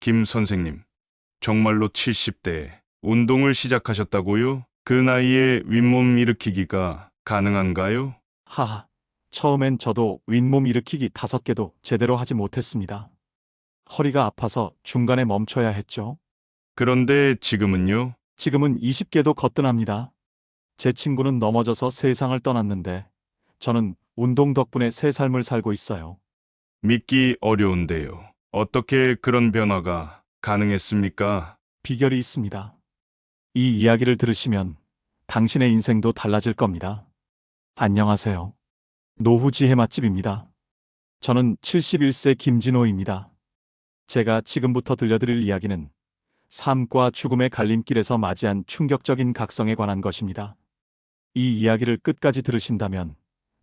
김 선생님, 정말로 70대에 운동을 시작하셨다고요? 그 나이에 윗몸 일으키기가 가능한가요? 하하, 처음엔 저도 윗몸 일으키기 5개도 제대로 하지 못했습니다. 허리가 아파서 중간에 멈춰야 했죠. 그런데 지금은요? 지금은 20개도 거뜬합니다. 제 친구는 넘어져서 세상을 떠났는데 저는 운동 덕분에 새 삶을 살고 있어요. 믿기 어려운데요. 어떻게 그런 변화가 가능했습니까? 비결이 있습니다. 이 이야기를 들으시면 당신의 인생도 달라질 겁니다. 안녕하세요. 노후 지혜 맛집입니다. 저는 71세 김진호입니다. 제가 지금부터 들려드릴 이야기는 삶과 죽음의 갈림길에서 맞이한 충격적인 각성에 관한 것입니다. 이 이야기를 끝까지 들으신다면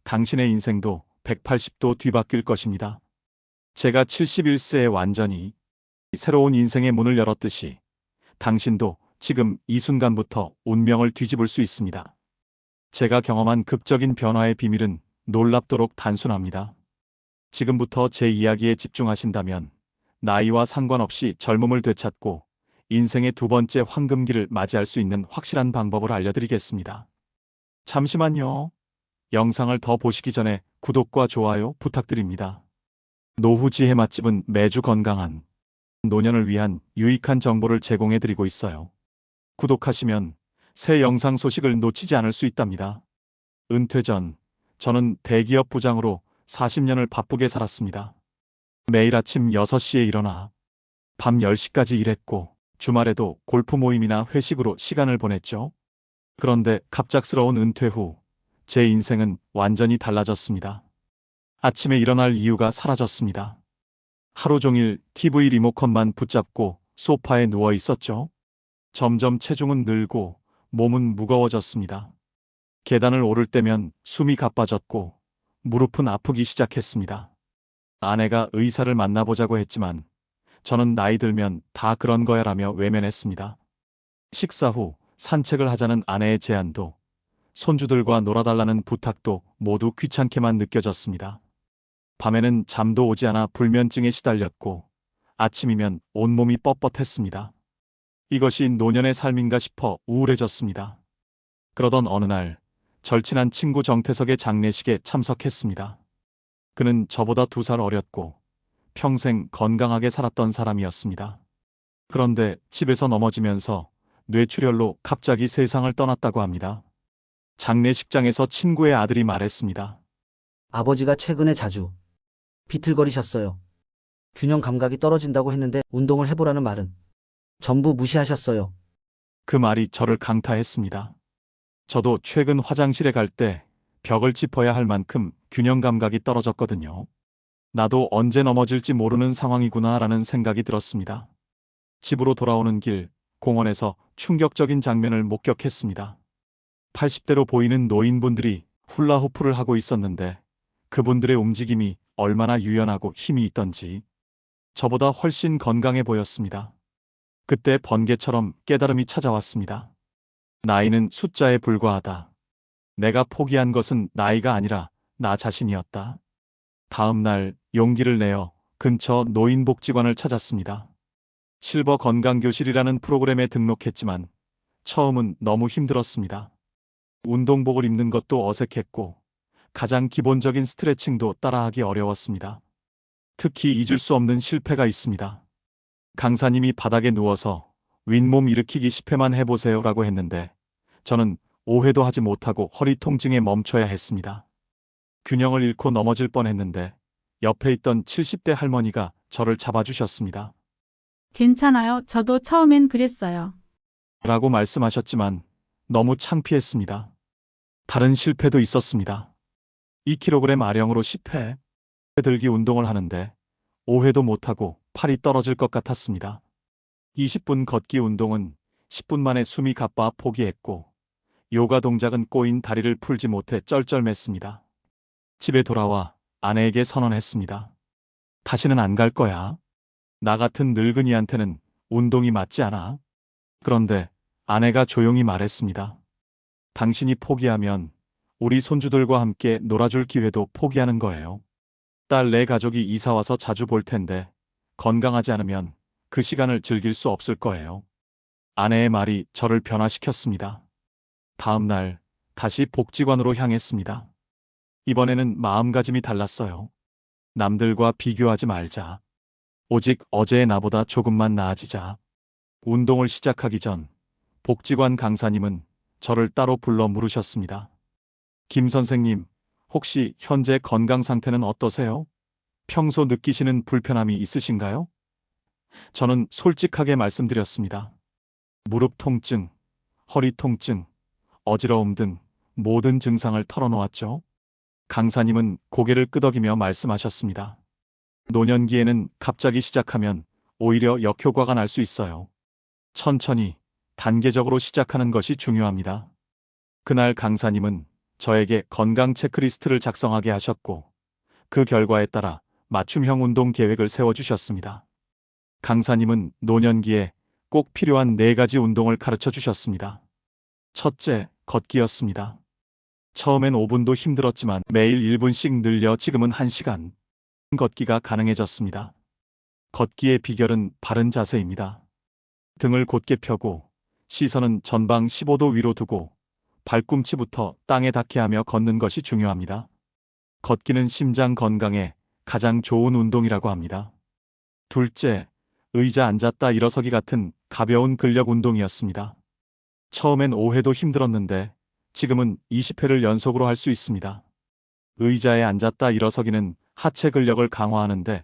당신의 인생도 180도 뒤바뀔 것입니다. 제가 71세에 완전히 새로운 인생의 문을 열었듯이 당신도 지금 이 순간부터 운명을 뒤집을 수 있습니다. 제가 경험한 극적인 변화의 비밀은 놀랍도록 단순합니다. 지금부터 제 이야기에 집중하신다면 나이와 상관없이 젊음을 되찾고 인생의 두 번째 황금기를 맞이할 수 있는 확실한 방법을 알려드리겠습니다. 잠시만요. 영상을 더 보시기 전에 구독과 좋아요 부탁드립니다. 노후 지혜 맛집은 매주 건강한 노년을 위한 유익한 정보를 제공해드리고 있어요. 구독하시면 새 영상 소식을 놓치지 않을 수 있답니다. 은퇴 전 저는 대기업 부장으로 40년을 바쁘게 살았습니다. 매일 아침 6시에 일어나 밤 10시까지 일했고 주말에도 골프 모임이나 회식으로 시간을 보냈죠. 그런데 갑작스러운 은퇴 후 제 인생은 완전히 달라졌습니다. 아침에 일어날 이유가 사라졌습니다. 하루 종일 TV 리모컨만 붙잡고 소파에 누워 있었죠. 점점 체중은 늘고 몸은 무거워졌습니다. 계단을 오를 때면 숨이 가빠졌고 무릎은 아프기 시작했습니다. 아내가 의사를 만나보자고 했지만 저는 나이 들면 다 그런 거야라며 외면했습니다. 식사 후 산책을 하자는 아내의 제안도 손주들과 놀아달라는 부탁도 모두 귀찮게만 느껴졌습니다. 밤에는 잠도 오지 않아 불면증에 시달렸고 아침이면 온몸이 뻣뻣했습니다. 이것이 노년의 삶인가 싶어 우울해졌습니다. 그러던 어느 날 절친한 친구 정태석의 장례식에 참석했습니다. 그는 저보다 2살 어렸고 평생 건강하게 살았던 사람이었습니다. 그런데 집에서 넘어지면서 뇌출혈로 갑자기 세상을 떠났다고 합니다. 장례식장에서 친구의 아들이 말했습니다. 아버지가 최근에 자주 비틀거리셨어요. 균형 감각이 떨어진다고 했는데 운동을 해보라는 말은 전부 무시하셨어요. 그 말이 저를 강타했습니다. 저도 최근 화장실에 갈 때 벽을 짚어야 할 만큼 균형 감각이 떨어졌거든요. 나도 언제 넘어질지 모르는 상황이구나라는 생각이 들었습니다. 집으로 돌아오는 길, 공원에서 충격적인 장면을 목격했습니다. 80대로 보이는 노인분들이 훌라후프를 하고 있었는데 그분들의 움직임이 얼마나 유연하고 힘이 있던지 저보다 훨씬 건강해 보였습니다. 그때 번개처럼 깨달음이 찾아왔습니다. 나이는 숫자에 불과하다. 내가 포기한 것은 나이가 아니라 나 자신이었다. 다음 날 용기를 내어 근처 노인복지관을 찾았습니다. 실버 건강교실이라는 프로그램에 등록했지만 처음은 너무 힘들었습니다. 운동복을 입는 것도 어색했고 가장 기본적인 스트레칭도 따라하기 어려웠습니다. 특히 잊을 수 없는 실패가 있습니다. 강사님이 바닥에 누워서 윗몸 일으키기 10회만 해보세요라고 했는데 저는 5회도 하지 못하고 허리 통증에 멈춰야 했습니다. 균형을 잃고 넘어질 뻔했는데 옆에 있던 70대 할머니가 저를 잡아주셨습니다. 괜찮아요. 저도 처음엔 그랬어요. 라고 말씀하셨지만 너무 창피했습니다. 다른 실패도 있었습니다. 2kg 아령으로 10회 들기 운동을 하는데 5회도 못하고 팔이 떨어질 것 같았습니다. 20분 걷기 운동은 10분 만에 숨이 가빠 포기했고 요가 동작은 꼬인 다리를 풀지 못해 쩔쩔맸습니다. 집에 돌아와 아내에게 선언했습니다. 다시는 안 갈 거야. 나 같은 늙은이한테는 운동이 맞지 않아. 그런데 아내가 조용히 말했습니다. 당신이 포기하면 우리 손주들과 함께 놀아줄 기회도 포기하는 거예요. 딸 내 가족이 이사 와서 자주 볼 텐데 건강하지 않으면 그 시간을 즐길 수 없을 거예요. 아내의 말이 저를 변화시켰습니다. 다음 날 다시 복지관으로 향했습니다. 이번에는 마음가짐이 달랐어요. 남들과 비교하지 말자. 오직 어제의 나보다 조금만 나아지자. 운동을 시작하기 전 복지관 강사님은 저를 따로 불러 물으셨습니다. 김 선생님, 혹시 현재 건강 상태는 어떠세요? 평소 느끼시는 불편함이 있으신가요? 저는 솔직하게 말씀드렸습니다. 무릎 통증, 허리 통증, 어지러움 등 모든 증상을 털어놓았죠. 강사님은 고개를 끄덕이며 말씀하셨습니다. 노년기에는 갑자기 시작하면 오히려 역효과가 날 수 있어요. 천천히, 단계적으로 시작하는 것이 중요합니다. 그날 강사님은 저에게 건강 체크리스트를 작성하게 하셨고, 그 결과에 따라 맞춤형 운동 계획을 세워주셨습니다. 강사님은 노년기에 꼭 필요한 4가지 운동을 가르쳐 주셨습니다. 첫째, 걷기였습니다. 처음엔 5분도 힘들었지만 매일 1분씩 늘려 지금은 1시간 걷기가 가능해졌습니다. 걷기의 비결은 바른 자세입니다. 등을 곧게 펴고 시선은 전방 15도 위로 두고 발꿈치부터 땅에 닿게 하며 걷는 것이 중요합니다. 걷기는 심장 건강에 가장 좋은 운동이라고 합니다. 둘째, 의자 앉았다 일어서기 같은 가벼운 근력 운동이었습니다. 처음엔 5회도 힘들었는데 지금은 20회를 연속으로 할 수 있습니다. 의자에 앉았다 일어서기는 하체 근력을 강화하는데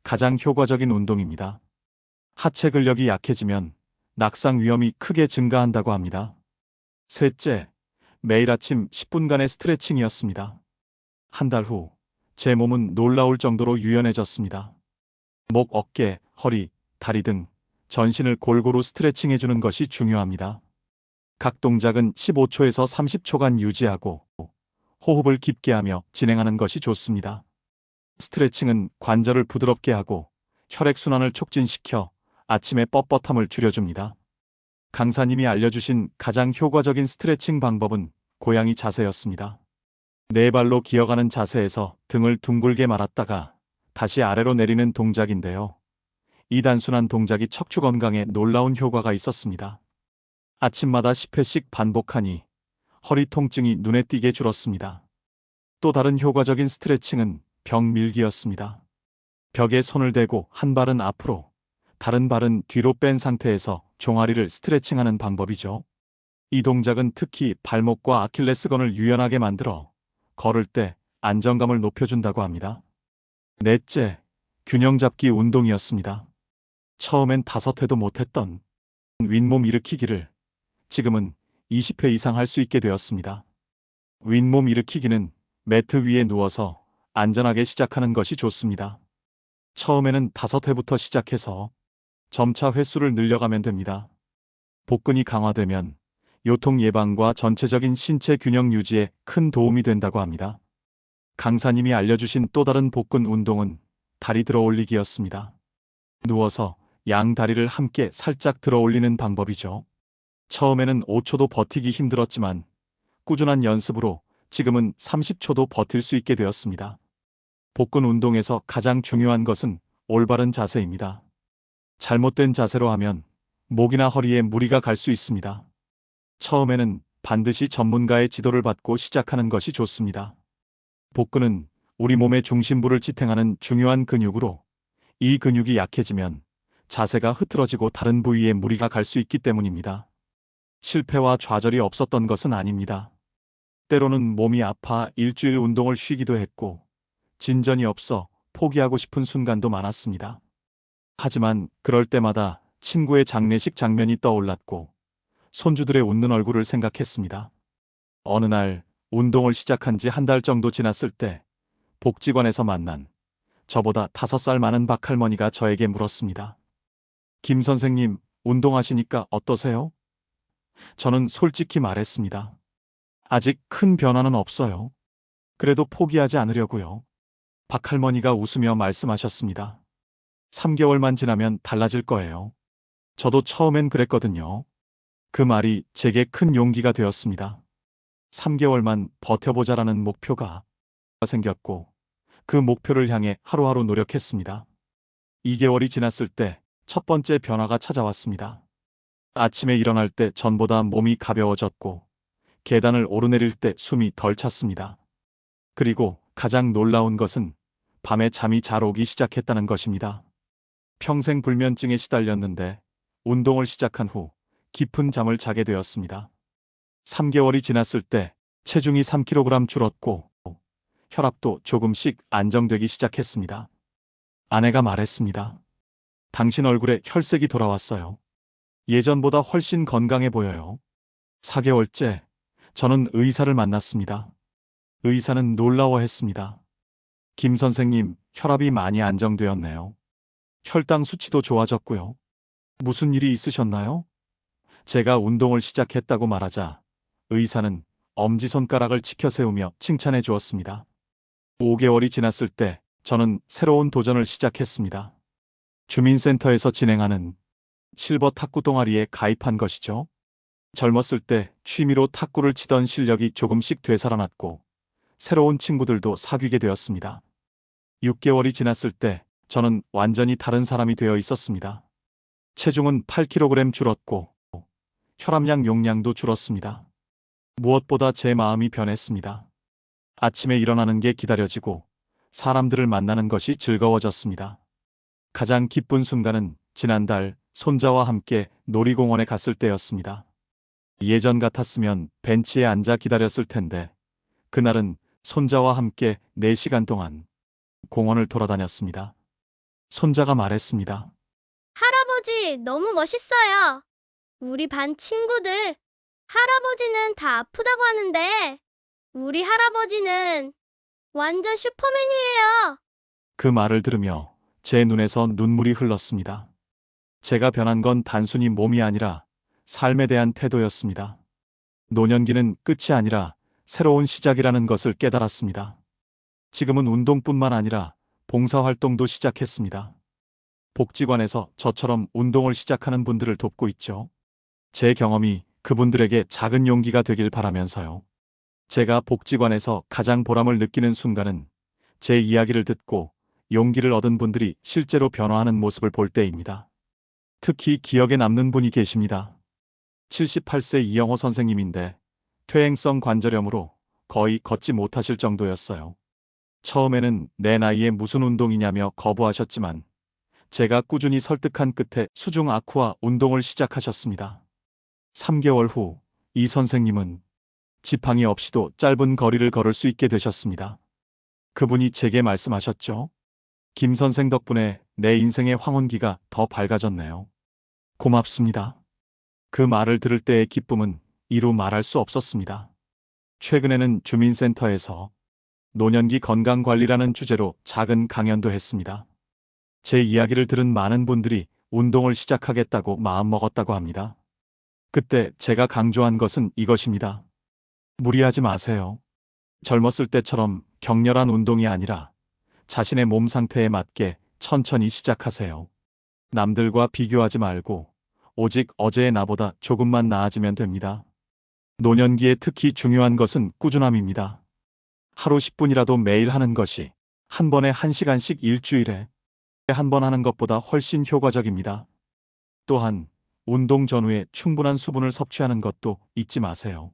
가장 효과적인 운동입니다. 하체 근력이 약해지면 낙상 위험이 크게 증가한다고 합니다. 셋째, 매일 아침 10분간의 스트레칭이었습니다. 한 달 후 제 몸은 놀라울 정도로 유연해졌습니다. 목, 어깨, 허리, 다리 등 전신을 골고루 스트레칭해주는 것이 중요합니다. 각 동작은 15초에서 30초간 유지하고 호흡을 깊게 하며 진행하는 것이 좋습니다. 스트레칭은 관절을 부드럽게 하고 혈액순환을 촉진시켜 아침의 뻣뻣함을 줄여줍니다. 강사님이 알려주신 가장 효과적인 스트레칭 방법은 고양이 자세였습니다. 네 발로 기어가는 자세에서 등을 둥글게 말았다가 다시 아래로 내리는 동작인데요. 이 단순한 동작이 척추 건강에 놀라운 효과가 있었습니다. 아침마다 10회씩 반복하니 허리 통증이 눈에 띄게 줄었습니다. 또 다른 효과적인 스트레칭은 벽 밀기였습니다. 벽에 손을 대고 한 발은 앞으로, 다른 발은 뒤로 뺀 상태에서 종아리를 스트레칭하는 방법이죠. 이 동작은 특히 발목과 아킬레스건을 유연하게 만들어 걸을 때 안정감을 높여준다고 합니다. 넷째, 균형 잡기 운동이었습니다. 처음엔 5회도 못했던 윗몸 일으키기를 지금은 20회 이상 할 수 있게 되었습니다. 윗몸 일으키기는 매트 위에 누워서 안전하게 시작하는 것이 좋습니다. 처음에는 5회부터 시작해서 점차 횟수를 늘려가면 됩니다. 복근이 강화되면 요통 예방과 전체적인 신체 균형 유지에 큰 도움이 된다고 합니다. 강사님이 알려주신 또 다른 복근 운동은 다리 들어 올리기였습니다. 누워서 양 다리를 함께 살짝 들어 올리는 방법이죠. 처음에는 5초도 버티기 힘들었지만 꾸준한 연습으로 지금은 30초도 버틸 수 있게 되었습니다. 복근 운동에서 가장 중요한 것은 올바른 자세입니다. 잘못된 자세로 하면 목이나 허리에 무리가 갈 수 있습니다. 처음에는 반드시 전문가의 지도를 받고 시작하는 것이 좋습니다. 복근은 우리 몸의 중심부를 지탱하는 중요한 근육으로 이 근육이 약해지면 자세가 흐트러지고 다른 부위에 무리가 갈 수 있기 때문입니다. 실패와 좌절이 없었던 것은 아닙니다. 때로는 몸이 아파 일주일 운동을 쉬기도 했고 진전이 없어 포기하고 싶은 순간도 많았습니다. 하지만 그럴 때마다 친구의 장례식 장면이 떠올랐고 손주들의 웃는 얼굴을 생각했습니다. 어느 날 운동을 시작한 지 한 달 정도 지났을 때 복지관에서 만난 저보다 5살 많은 박할머니가 저에게 물었습니다. 김 선생님, 운동하시니까 어떠세요? 저는 솔직히 말했습니다. 아직 큰 변화는 없어요. 그래도 포기하지 않으려고요. 박할머니가 웃으며 말씀하셨습니다. 3개월만 지나면 달라질 거예요. 저도 처음엔 그랬거든요. 그 말이 제게 큰 용기가 되었습니다. 3개월만 버텨보자라는 목표가 생겼고 그 목표를 향해 하루하루 노력했습니다. 2개월이 지났을 때 첫 번째 변화가 찾아왔습니다. 아침에 일어날 때 전보다 몸이 가벼워졌고 계단을 오르내릴 때 숨이 덜 찼습니다. 그리고 가장 놀라운 것은 밤에 잠이 잘 오기 시작했다는 것입니다. 평생 불면증에 시달렸는데 운동을 시작한 후 깊은 잠을 자게 되었습니다. 3개월이 지났을 때 체중이 3kg 줄었고 혈압도 조금씩 안정되기 시작했습니다. 아내가 말했습니다. 당신 얼굴에 혈색이 돌아왔어요. 예전보다 훨씬 건강해 보여요. 4개월째 저는 의사를 만났습니다. 의사는 놀라워했습니다. 김 선생님, 혈압이 많이 안정되었네요. 혈당 수치도 좋아졌고요. 무슨 일이 있으셨나요? 제가 운동을 시작했다고 말하자 의사는 엄지손가락을 치켜 세우며 칭찬해 주었습니다. 5개월이 지났을 때 저는 새로운 도전을 시작했습니다. 주민센터에서 진행하는 실버 탁구 동아리에 가입한 것이죠. 젊었을 때 취미로 탁구를 치던 실력이 조금씩 되살아났고 새로운 친구들도 사귀게 되었습니다. 6개월이 지났을 때 저는 완전히 다른 사람이 되어 있었습니다. 체중은 8kg 줄었고 혈압약 용량도 줄었습니다. 무엇보다 제 마음이 변했습니다. 아침에 일어나는 게 기다려지고 사람들을 만나는 것이 즐거워졌습니다. 가장 기쁜 순간은 지난달 손자와 함께 놀이공원에 갔을 때였습니다. 예전 같았으면 벤치에 앉아 기다렸을 텐데 그날은 손자와 함께 4시간 동안 공원을 돌아다녔습니다. 손자가 말했습니다. 할아버지, 너무 멋있어요. 우리 반 친구들, 할아버지는 다 아프다고 하는데, 우리 할아버지는 완전 슈퍼맨이에요. 그 말을 들으며 제 눈에서 눈물이 흘렀습니다. 제가 변한 건 단순히 몸이 아니라 삶에 대한 태도였습니다. 노년기는 끝이 아니라 새로운 시작이라는 것을 깨달았습니다. 지금은 운동뿐만 아니라 봉사활동도 시작했습니다. 복지관에서 저처럼 운동을 시작하는 분들을 돕고 있죠. 제 경험이 그분들에게 작은 용기가 되길 바라면서요. 제가 복지관에서 가장 보람을 느끼는 순간은 제 이야기를 듣고 용기를 얻은 분들이 실제로 변화하는 모습을 볼 때입니다. 특히 기억에 남는 분이 계십니다. 78세 이영호 선생님인데 퇴행성 관절염으로 거의 걷지 못하실 정도였어요. 처음에는 내 나이에 무슨 운동이냐며 거부하셨지만 제가 꾸준히 설득한 끝에 수중 아쿠아 운동을 시작하셨습니다. 3개월 후 이 선생님은 지팡이 없이도 짧은 거리를 걸을 수 있게 되셨습니다. 그분이 제게 말씀하셨죠. 김 선생 덕분에 내 인생의 황혼기가 더 밝아졌네요. 고맙습니다. 그 말을 들을 때의 기쁨은 이루 말할 수 없었습니다. 최근에는 주민센터에서 노년기 건강관리라는 주제로 작은 강연도 했습니다. 제 이야기를 들은 많은 분들이 운동을 시작하겠다고 마음먹었다고 합니다. 그때 제가 강조한 것은 이것입니다. 무리하지 마세요. 젊었을 때처럼 격렬한 운동이 아니라 자신의 몸 상태에 맞게 천천히 시작하세요. 남들과 비교하지 말고 오직 어제의 나보다 조금만 나아지면 됩니다. 노년기에 특히 중요한 것은 꾸준함입니다. 하루 10분이라도 매일 하는 것이 한 번에 1시간씩 일주일에 한 번 하는 것보다 훨씬 효과적입니다. 또한 운동 전후에 충분한 수분을 섭취하는 것도 잊지 마세요.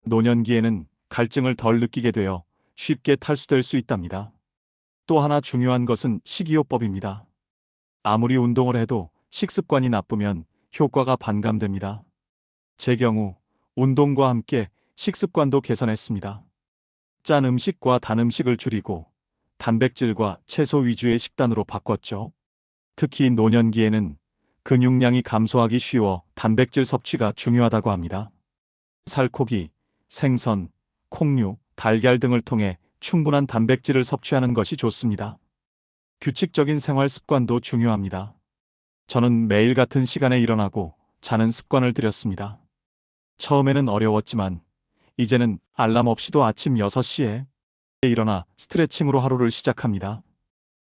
노년기에는 갈증을 덜 느끼게 되어 쉽게 탈수될 수 있답니다. 또 하나 중요한 것은 식이요법입니다. 아무리 운동을 해도 식습관이 나쁘면 효과가 반감됩니다. 제 경우 운동과 함께 식습관도 개선했습니다. 짠 음식과 단 음식을 줄이고 단백질과 채소 위주의 식단으로 바꿨죠. 특히 노년기에는 근육량이 감소하기 쉬워 단백질 섭취가 중요하다고 합니다. 살코기, 생선, 콩류, 달걀 등을 통해 충분한 단백질을 섭취하는 것이 좋습니다. 규칙적인 생활 습관도 중요합니다. 저는 매일 같은 시간에 일어나고 자는 습관을 들였습니다. 처음에는 어려웠지만 이제는 알람 없이도 아침 6시에 일어나 스트레칭으로 하루를 시작합니다.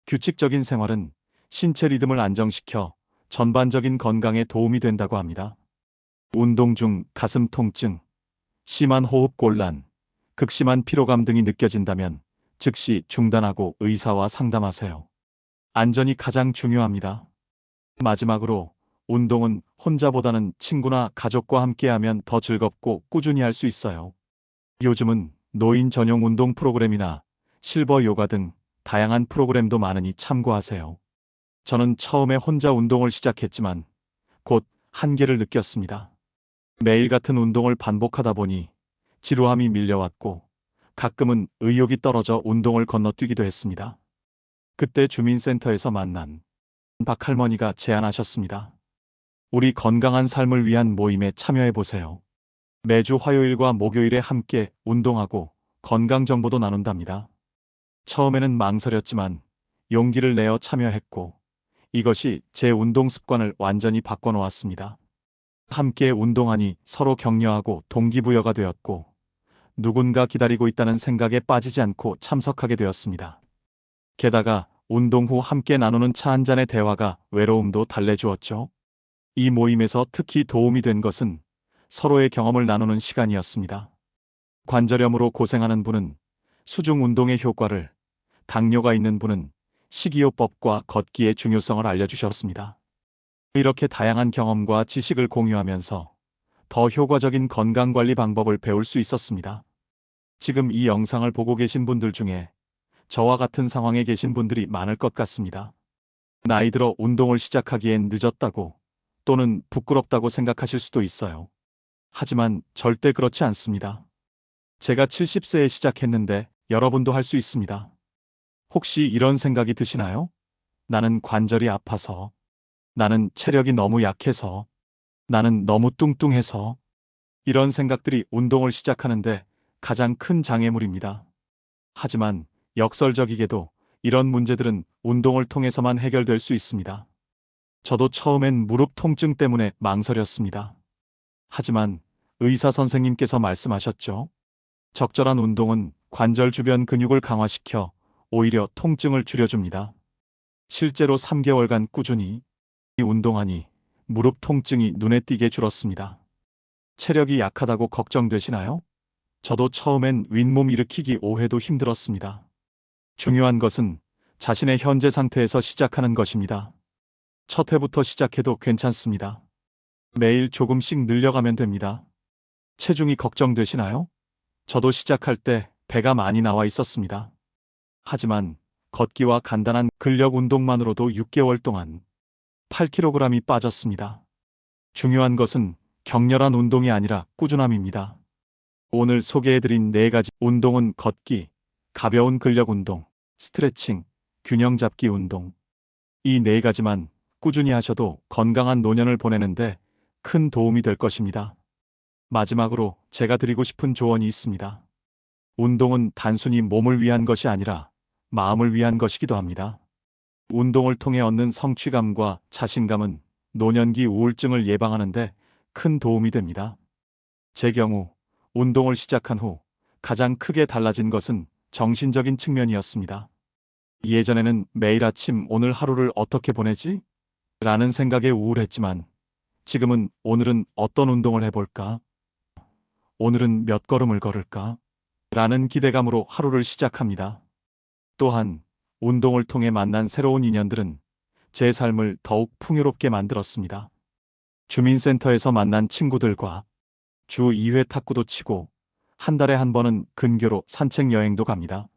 규칙적인 생활은 신체 리듬을 안정시켜 전반적인 건강에 도움이 된다고 합니다. 운동 중 가슴 통증, 심한 호흡 곤란, 극심한 피로감 등이 느껴진다면 즉시 중단하고 의사와 상담하세요. 안전이 가장 중요합니다. 마지막으로 운동은 혼자보다는 친구나 가족과 함께하면 더 즐겁고 꾸준히 할 수 있어요. 요즘은 노인 전용 운동 프로그램이나 실버 요가 등 다양한 프로그램도 많으니 참고하세요. 저는 처음에 혼자 운동을 시작했지만 곧 한계를 느꼈습니다. 매일 같은 운동을 반복하다 보니 지루함이 밀려왔고 가끔은 의욕이 떨어져 운동을 건너뛰기도 했습니다. 그때 주민센터에서 만난 박할머니가 제안하셨습니다. 우리 건강한 삶을 위한 모임에 참여해보세요. 매주 화요일과 목요일에 함께 운동하고 건강 정보도 나눈답니다. 처음에는 망설였지만 용기를 내어 참여했고 이것이 제 운동 습관을 완전히 바꿔놓았습니다. 함께 운동하니 서로 격려하고 동기부여가 되었고 누군가 기다리고 있다는 생각에 빠지지 않고 참석하게 되었습니다. 게다가 운동 후 함께 나누는 차 한 잔의 대화가 외로움도 달래주었죠. 이 모임에서 특히 도움이 된 것은 서로의 경험을 나누는 시간이었습니다. 관절염으로 고생하는 분은 수중 운동의 효과를, 당뇨가 있는 분은 식이요법과 걷기의 중요성을 알려주셨습니다. 이렇게 다양한 경험과 지식을 공유하면서 더 효과적인 건강관리 방법을 배울 수 있었습니다. 지금 이 영상을 보고 계신 분들 중에 저와 같은 상황에 계신 분들이 많을 것 같습니다. 나이 들어 운동을 시작하기엔 늦었다고 또는 부끄럽다고 생각하실 수도 있어요. 하지만 절대 그렇지 않습니다. 제가 70세에 시작했는데 여러분도 할 수 있습니다. 혹시 이런 생각이 드시나요? 나는 관절이 아파서, 나는 체력이 너무 약해서, 나는 너무 뚱뚱해서. 이런 생각들이 운동을 시작하는데 가장 큰 장애물입니다. 하지만 역설적이게도 이런 문제들은 운동을 통해서만 해결될 수 있습니다. 저도 처음엔 무릎 통증 때문에 망설였습니다. 하지만 의사 선생님께서 말씀하셨죠. 적절한 운동은 관절 주변 근육을 강화시켜 오히려 통증을 줄여줍니다. 실제로 3개월간 꾸준히 운동하니 무릎 통증이 눈에 띄게 줄었습니다. 체력이 약하다고 걱정되시나요? 저도 처음엔 윗몸 일으키기 5회도 힘들었습니다. 중요한 것은 자신의 현재 상태에서 시작하는 것입니다. 첫 회부터 시작해도 괜찮습니다. 매일 조금씩 늘려가면 됩니다. 체중이 걱정되시나요? 저도 시작할 때 배가 많이 나와 있었습니다. 하지만 걷기와 간단한 근력 운동만으로도 6개월 동안 8kg이 빠졌습니다. 중요한 것은 격렬한 운동이 아니라 꾸준함입니다. 오늘 소개해드린 4가지 운동은 걷기, 가벼운 근력 운동, 스트레칭, 균형 잡기 운동. 이 4가지만 꾸준히 하셔도 건강한 노년을 보내는데 큰 도움이 될 것입니다. 마지막으로 제가 드리고 싶은 조언이 있습니다. 운동은 단순히 몸을 위한 것이 아니라 마음을 위한 것이기도 합니다. 운동을 통해 얻는 성취감과 자신감은 노년기 우울증을 예방하는 데 큰 도움이 됩니다. 제 경우 운동을 시작한 후 가장 크게 달라진 것은 정신적인 측면이었습니다. 예전에는 매일 아침 오늘 하루를 어떻게 보내지? 라는 생각에 우울했지만 지금은 오늘은 어떤 운동을 해볼까? 오늘은 몇 걸음을 걸을까? 라는 기대감으로 하루를 시작합니다. 또한 운동을 통해 만난 새로운 인연들은 제 삶을 더욱 풍요롭게 만들었습니다. 주민센터에서 만난 친구들과 주 2회 탁구도 치고 한 달에 한 번은 근교로 산책 여행도 갑니다.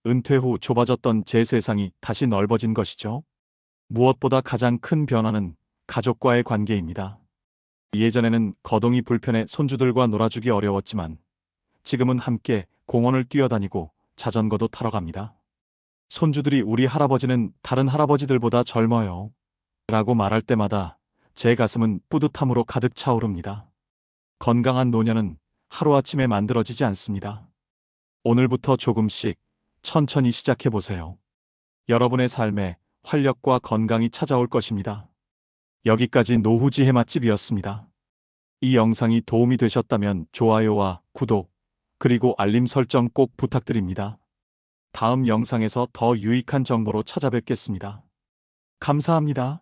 은퇴 후 좁아졌던 제 세상이 다시 넓어진 것이죠. 무엇보다 가장 큰 변화는 가족과의 관계입니다. 예전에는 거동이 불편해 손주들과 놀아주기 어려웠지만 지금은 함께 공원을 뛰어다니고 자전거도 타러 갑니다. 손주들이 우리 할아버지는 다른 할아버지들보다 젊어요 라고 말할 때마다 제 가슴은 뿌듯함으로 가득 차오릅니다. 건강한 노년은 하루아침에 만들어지지 않습니다. 오늘부터 조금씩 천천히 시작해보세요. 여러분의 삶에 활력과 건강이 찾아올 것입니다. 여기까지 노후지 해맛집이었습니다. 이 영상이 도움이 되셨다면 좋아요와 구독, 그리고 알림 설정 꼭 부탁드립니다. 다음 영상에서 더 유익한 정보로 찾아뵙겠습니다. 감사합니다.